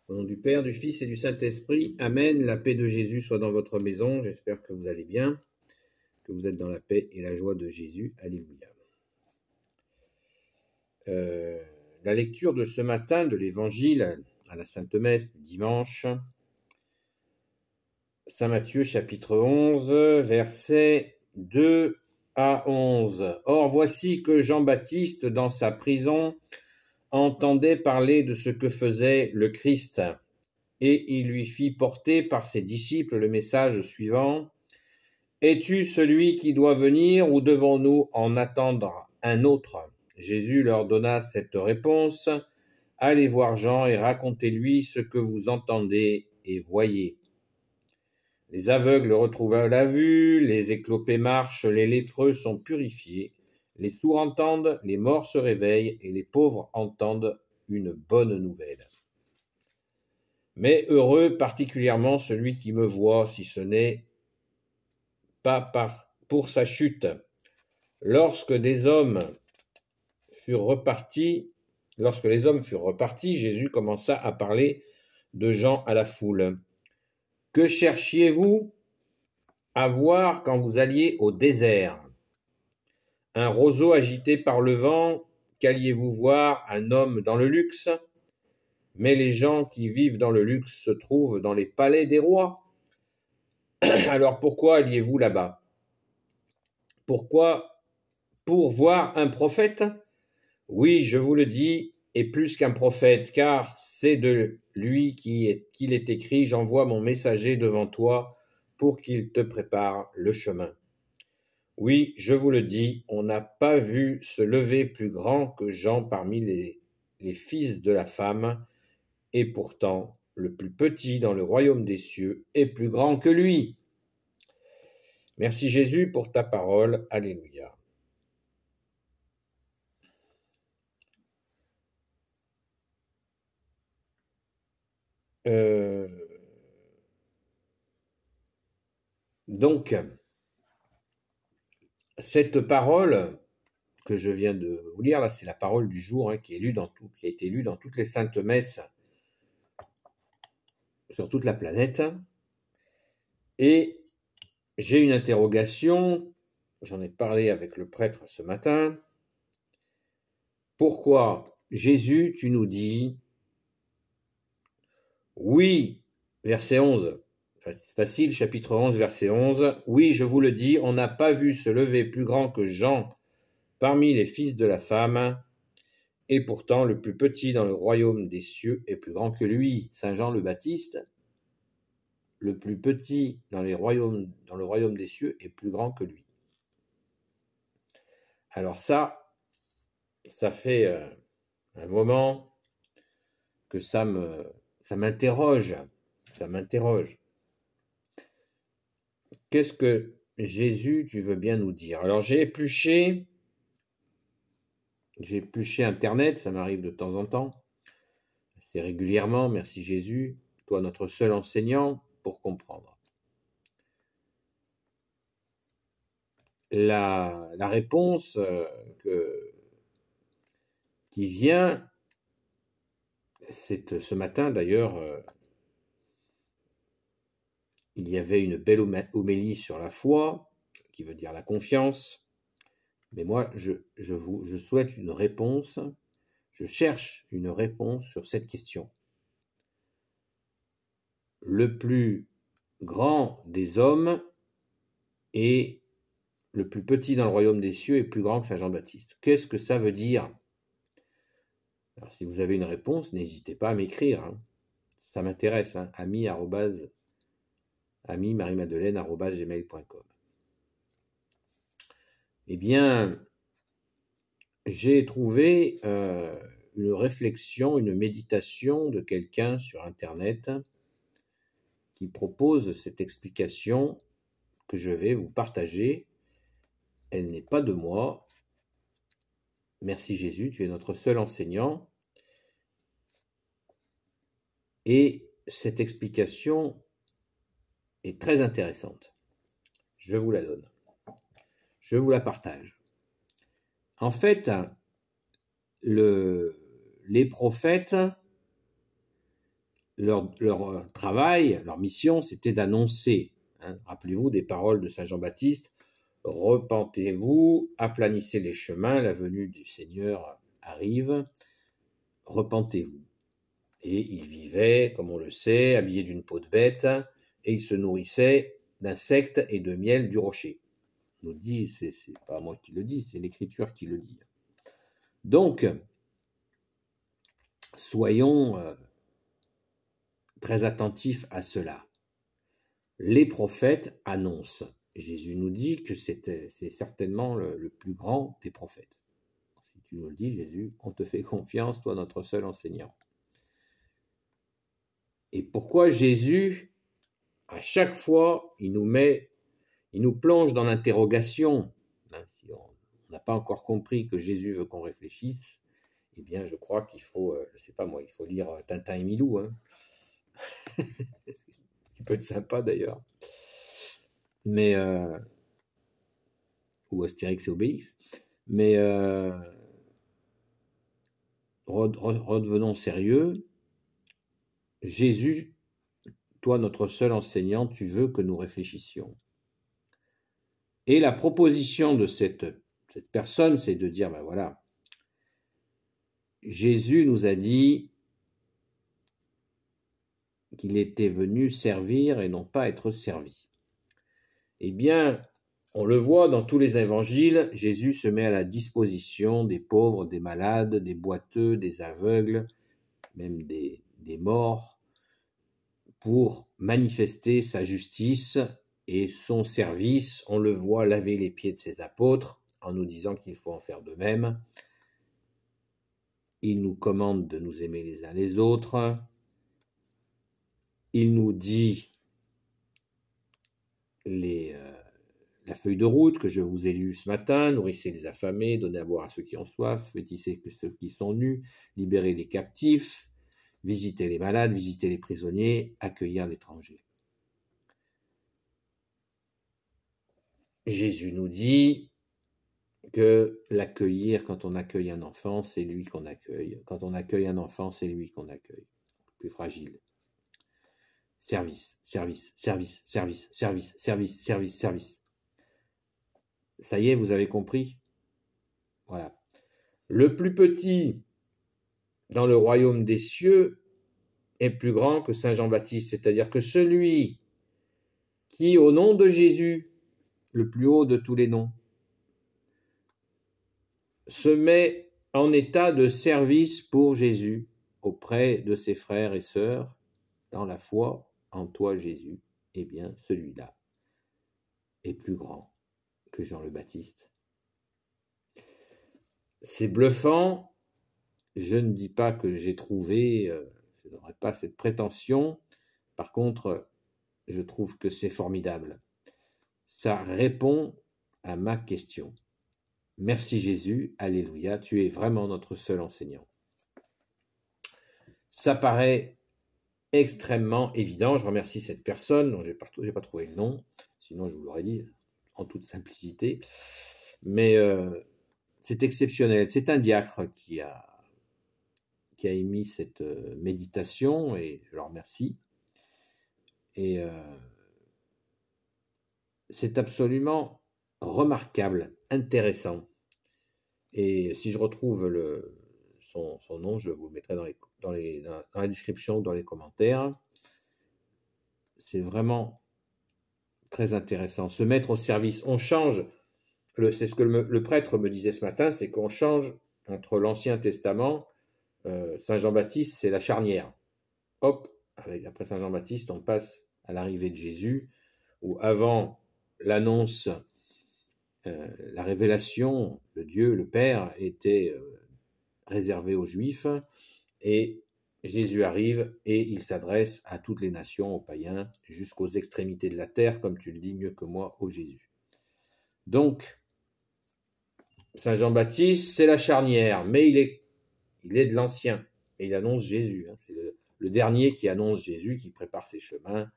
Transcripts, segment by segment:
Au nom du Père, du Fils et du Saint-Esprit, Amen. La paix de Jésus soit dans votre maison. J'espère que vous allez bien, que vous êtes dans la paix et la joie de Jésus. Alléluia. La lecture de ce matin de l'Évangile à la Sainte Messe du dimanche, Saint Matthieu chapitre 11, versets 2 à 11. Or voici que Jean-Baptiste, dans sa prison, entendait parler de ce que faisait le Christ, et il lui fit porter par ses disciples le message suivant: « Es-tu celui qui doit venir, ou devons-nous en attendre un autre ?» Jésus leur donna cette réponse: « Allez voir Jean et racontez-lui ce que vous entendez et voyez. Les aveugles retrouvent la vue, les éclopés marchent, les lépreux sont purifiés, les sourds entendent, les morts se réveillent et les pauvres entendent une bonne nouvelle. Mais heureux particulièrement celui qui me voit, si ce n'est pas pour sa chute. » Lorsque les hommes furent repartis, Jésus commença à parler de Jean à la foule. « Que cherchiez-vous à voir quand vous alliez au désert? Un roseau agité par le vent? Qu'alliez-vous voir? Un homme dans le luxe? Mais les gens qui vivent dans le luxe se trouvent dans les palais des rois. Alors pourquoi alliez-vous là-bas? Pourquoi? Pour voir un prophète? Oui, je vous le dis, et plus qu'un prophète, car c'est de lui qu'il est écrit: j'envoie mon messager devant toi pour qu'il te prépare le chemin. Oui, je vous le dis, on n'a pas vu se lever plus grand que Jean parmi les fils de la femme, et pourtant le plus petit dans le royaume des cieux est plus grand que lui. » Merci Jésus pour ta parole. Alléluia. Donc, cette parole que je viens de vous lire, là, c'est la parole du jour, qui a été lue dans toutes les saintes messes sur toute la planète. Et j'ai une interrogation, j'en ai parlé avec le prêtre ce matin. Pourquoi, Jésus, tu nous dis, oui, verset 11, facile, chapitre 11, verset 11, « Oui, je vous le dis, on n'a pas vu se lever plus grand que Jean parmi les fils de la femme, et pourtant le plus petit dans le royaume des cieux est plus grand que lui. » Saint Jean le Baptiste, le plus petit dans le royaume des cieux est plus grand que lui. Alors ça fait un moment que ça m'interroge. Qu'est-ce que Jésus, tu veux bien nous dire? Alors j'ai épluché Internet, ça m'arrive de temps en temps, assez régulièrement, merci Jésus, toi notre seul enseignant, pour comprendre. La réponse qui vient, c'est ce matin d'ailleurs, il y avait une belle homélie sur la foi, qui veut dire la confiance, mais moi je souhaite une réponse, je cherche une réponse sur cette question. Le plus grand des hommes et le plus petit dans le royaume des cieux est plus grand que Saint Jean-Baptiste. Qu'est-ce que ça veut dire? Alors, si vous avez une réponse, n'hésitez pas à m'écrire. Ça m'intéresse. ami-marie-madeleine@gmail.com. Eh bien, j'ai trouvé une réflexion, une méditation de quelqu'un sur Internet qui propose cette explication que je vais vous partager. Elle n'est pas de moi. Merci Jésus, tu es notre seul enseignant. Et cette explication est très intéressante. Je vous la donne. Je vous la partage. En fait, les prophètes, leur travail, leur mission, c'était d'annoncer. Rappelez-vous des paroles de Saint Jean-Baptiste, « Repentez-vous, aplanissez les chemins, la venue du Seigneur arrive, repentez-vous ». Et il vivait, comme on le sait, habillé d'une peau de bête, et il se nourrissait d'insectes et de miel du rocher. On nous dit, c'est pas moi qui le dis, c'est l'Écriture qui le dit. Donc, soyons très attentifs à cela. Les prophètes annoncent. Jésus nous dit que c'est certainement le plus grand des prophètes. Si tu nous le dis, Jésus, on te fait confiance, toi notre seul enseignant. Et pourquoi Jésus, à chaque fois, il nous plonge dans l'interrogation. Si on n'a pas encore compris que Jésus veut qu'on réfléchisse, eh bien, je crois qu'il faut, je sais pas moi, il faut lire Tintin et Milou, hein. Qui peut être sympa d'ailleurs. Mais ou Astérix et Obélix. Mais redevenons sérieux. Jésus, toi notre seul enseignant, tu veux que nous réfléchissions. Et la proposition de cette personne, c'est de dire, ben voilà, Jésus nous a dit qu'il était venu servir et non pas être servi. Eh bien, on le voit dans tous les évangiles, Jésus se met à la disposition des pauvres, des malades, des boiteux, des aveugles, même des morts, pour manifester sa justice et son service. On le voit laver les pieds de ses apôtres en nous disant qu'il faut en faire de même. Il nous commande de nous aimer les uns les autres. Il nous dit la feuille de route que je vous ai lue ce matin, nourrissez les affamés, donnez à boire à ceux qui ont soif, vêtissez ceux qui sont nus, libérez les captifs, visitez les malades, visitez les prisonniers, accueillir l'étranger. Jésus nous dit que l'accueillir, quand on accueille un enfant, c'est lui qu'on accueille. Quand on accueille un enfant, c'est lui qu'on accueille, plus fragile. Service, service, service, service, service, service, service, service. Ça y est, vous avez compris? Voilà. Le plus petit dans le royaume des cieux est plus grand que Saint Jean-Baptiste, c'est-à-dire que celui qui, au nom de Jésus, le plus haut de tous les noms, se met en état de service pour Jésus auprès de ses frères et sœurs dans la foi en toi, Jésus, eh bien, celui-là est plus grand que Jean le Baptiste. C'est bluffant. Je ne dis pas que j'ai trouvé, je n'aurais pas cette prétention. Par contre, je trouve que c'est formidable. Ça répond à ma question. Merci Jésus, alléluia, tu es vraiment notre seul enseignant. Ça paraît extrêmement évident. Je remercie cette personne dont je n'ai pas trouvé le nom, sinon je vous l'aurais dit en toute simplicité. Mais c'est exceptionnel. C'est un diacre qui a émis cette méditation et je le remercie. Et c'est absolument remarquable, intéressant. Et si je retrouve son nom, je vous le mettrai dans la description, dans les commentaires. C'est vraiment très intéressant. Se mettre au service. On change, c'est ce que le prêtre me disait ce matin, c'est qu'on change entre l'Ancien Testament, Saint Jean-Baptiste, c'est la charnière. Hop, après Saint Jean-Baptiste, on passe à l'arrivée de Jésus, où avant l'annonce, la révélation de Dieu, le Père, était réservée aux Juifs, et Jésus arrive et il s'adresse à toutes les nations, aux païens, jusqu'aux extrémités de la terre, comme tu le dis mieux que moi, ô Jésus. Donc, Saint Jean-Baptiste, c'est la charnière, mais il est de l'Ancien, et il annonce Jésus. C'est le dernier qui annonce Jésus, qui prépare ses chemins,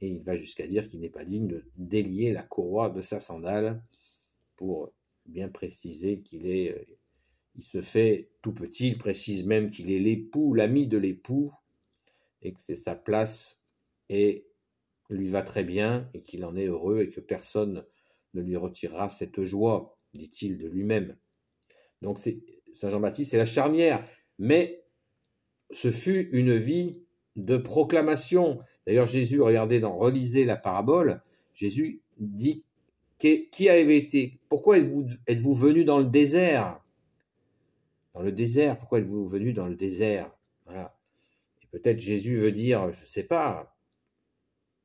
et il va jusqu'à dire qu'il n'est pas digne de délier la courroie de sa sandale, pour bien préciser il se fait tout petit, il précise même qu'il est l'époux, l'ami de l'époux, et que c'est sa place et lui va très bien et qu'il en est heureux et que personne ne lui retirera cette joie, dit-il de lui-même. Donc Saint Jean-Baptiste, c'est la charnière, mais ce fut une vie de proclamation. D'ailleurs, Jésus, regardez, relisez la parabole, Jésus dit qui avait été, pourquoi êtes-vous venu dans le désert? Dans le désert, pourquoi êtes-vous venu dans le désert? Voilà. Et peut-être Jésus veut dire, je ne sais pas,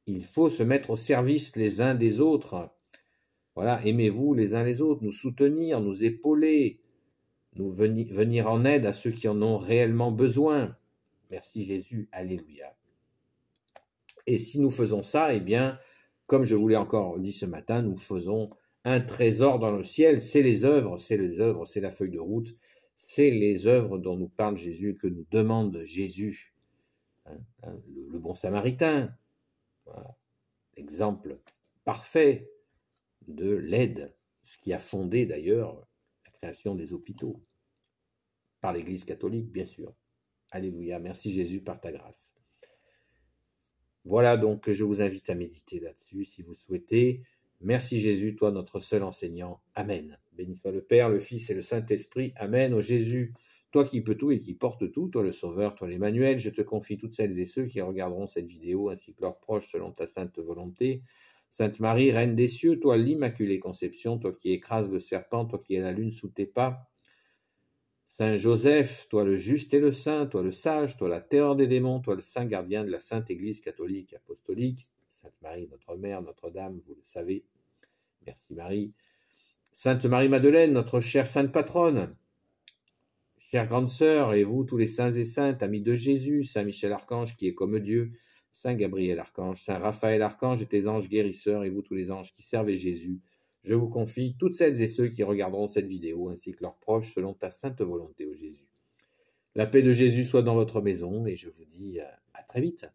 il faut se mettre au service les uns des autres. Voilà, aimez-vous les uns les autres, nous soutenir, nous épauler, nous venir en aide à ceux qui en ont réellement besoin. Merci Jésus, alléluia. Et si nous faisons ça, eh bien, comme je vous l'ai encore dit ce matin, nous faisons un trésor dans le ciel. C'est les œuvres, c'est la feuille de route, c'est les œuvres dont nous parle Jésus, que nous demande Jésus. Le bon samaritain, voilà. Exemple parfait de l'aide, ce qui a fondé d'ailleurs la création des hôpitaux, par l'Église catholique, bien sûr. Alléluia, merci Jésus par ta grâce. Voilà donc que je vous invite à méditer là-dessus si vous souhaitez. Merci Jésus, toi notre seul enseignant. Amen. Béni soit le Père, le Fils et le Saint-Esprit. Amen. Ô Jésus, toi qui peux tout et qui portes tout, toi le Sauveur, toi l'Emmanuel, je te confie toutes celles et ceux qui regarderont cette vidéo ainsi que leurs proches selon ta sainte volonté. Sainte Marie, Reine des cieux, toi l'Immaculée Conception, toi qui écrases le serpent, toi qui es la lune sous tes pas. Saint Joseph, toi le juste et le saint, toi le sage, toi la terreur des démons, toi le saint gardien de la Sainte Église catholique et apostolique. Sainte Marie, notre Mère, Notre-Dame, vous le savez. Merci Marie. Sainte Marie-Madeleine, notre chère sainte patronne. Chère grande sœur, et vous tous les saints et saintes, amis de Jésus, Saint Michel Archange qui est comme Dieu, Saint Gabriel Archange, Saint Raphaël Archange et tes anges guérisseurs, et vous tous les anges qui servez Jésus, je vous confie toutes celles et ceux qui regarderont cette vidéo, ainsi que leurs proches, selon ta sainte volonté, ô Jésus. La paix de Jésus soit dans votre maison, et je vous dis à très vite.